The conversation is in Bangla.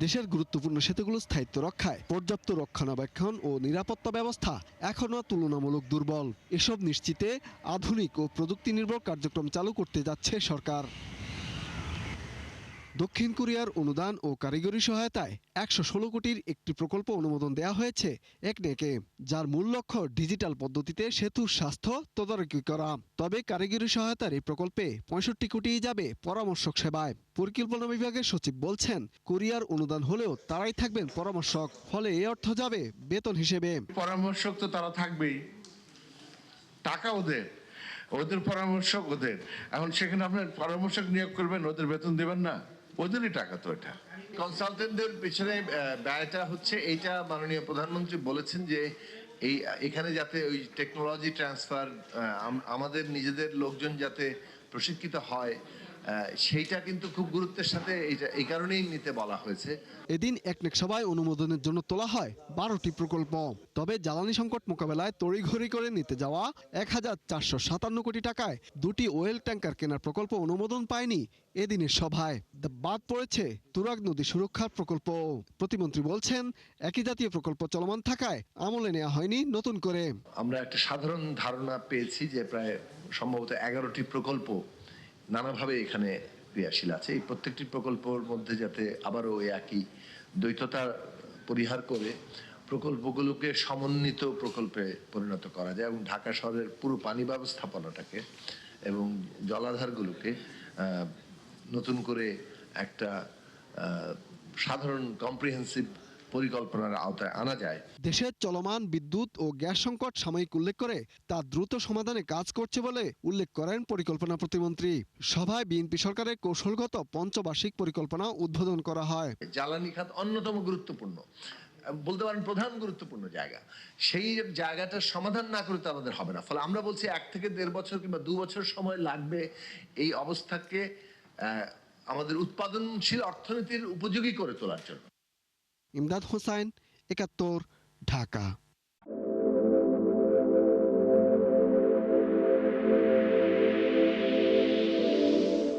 দেশের গুরুত্বপূর্ণ সেতুগুলো স্থায়িত্ব রক্ষায় পর্যাপ্ত রক্ষণাবেক্ষণ ও নিরাপত্তা ব্যবস্থা এখনও তুলনামূলক দুর্বল। এসব নিশ্চিতে আধুনিক ও প্রযুক্তি নির্ভর কার্যক্রম চালু করতে যাচ্ছে সরকার। দক্ষিণ কোরিয়ার অনুদান ও কারিগরি সহায়তায় ১১৬ কোটির একটি প্রকল্প অনুমোদন দেওয়া হয়েছে একনেকে, যার মূল লক্ষ্য ডিজিটাল পদ্ধতিতে সেতুর স্বাস্থ্য তদারকি করা। তবে কারিগরি সহায়তার এই প্রকল্পে ৬৫ কোটি যাবে পরামর্শক সেবায়। পরিকল্পনা বিভাগের সচিব বলছেন, কোরিয়ার অনুদান হলেও তারাই থাকবেন পরামর্শক, ফলে এই অর্থ যাবে বেতন হিসেবে। পরামর্শক তো তারা থাকবেই, টাকা ওদের, ওদের পরামর্শক ওদের। এখন সেখানে আপনার পরামর্শক নিয়োগ করবেন, ওদের বেতন দেবেন না? ওদেরই টাকা তো এটা। কনসালটেন্টদের পিছনে ব্যয়টা হচ্ছে এইটা। মাননীয় প্রধানমন্ত্রী বলেছেন যে এখানে যাতে ওই টেকনোলজি ট্রান্সফার, আমাদের নিজেদের লোকজন যাতে প্রশিক্ষিত হয়, সেইটা কিন্তু খুব গুরুত্বের সাথে এই কারণেই নিতে বলা হয়েছে। এদিন একনেক সভায় অনুমোদনের জন্য তোলা হয় ১২টি প্রকল্প। তবে জ্বালানি সংকট মোকাবেলায় তড়িঘড়ি করে নিতে যাওয়া ১,৪৫৭ কোটি টাকায় ২টি ওয়েল ট্যাঙ্কার কেনার প্রকল্প অনুমোদন পায়নি এদিনের সভায়। বাদ পড়েছে তুরাগ নদী সুরক্ষার প্রকল্প। প্রতিমন্ত্রী বলছেন, একই জাতীয় প্রকল্প চলমান থাকায় আমলে নেওয়া হয়নি নতুন করে। আমরা একটা সাধারণ ধারণা পেয়েছি যে প্রায় সম্ভবত ১১টি প্রকল্প নানাভাবে এখানে ক্রিয়াশীল আছে। এই প্রত্যেকটি প্রকল্পের মধ্যে যাতে আবারও একই দ্বৈততা পরিহার করে প্রকল্পগুলোকে সমন্বিত প্রকল্পে পরিণত করা যায় এবং ঢাকা শহরের পুরো পানি ব্যবস্থাপনাটাকে এবং জলাধারগুলোকে নতুন করে একটা সাধারণ কম্প্রিহেন্সিভ পরিকল্পনার আওতায় আনা যায়। দেশের চলমান বিদ্যুৎ ও গ্যাস সংকট সাময়িক উল্লেখ করে তা দ্রুত সমাধানে কাজ করছে বলে উল্লেখ করেন পরিকল্পনা প্রতিমন্ত্রী। সভায় বিএনপি সরকারের কৌশলগত পঞ্চবার্ষিক পরিকল্পনা উদ্বোধন করা হয়। জ্বালানি খাত অন্যতম গুরুত্বপূর্ণ, বলতে পারেন প্রধান গুরুত্বপূর্ণ জায়গা। সেই জায়গাটার সমাধান না করতে আমাদের হবে না। ফলে আমরা বলছি ১ থেকে ১.৫ বছর কিংবা ২ বছর সময় লাগবে এই অবস্থাকে আমাদের উৎপাদনশীল অর্থনীতির উপযোগী করে তোলার জন্য। ইমদাদ হোসাইন, ৭১, ঢাকা।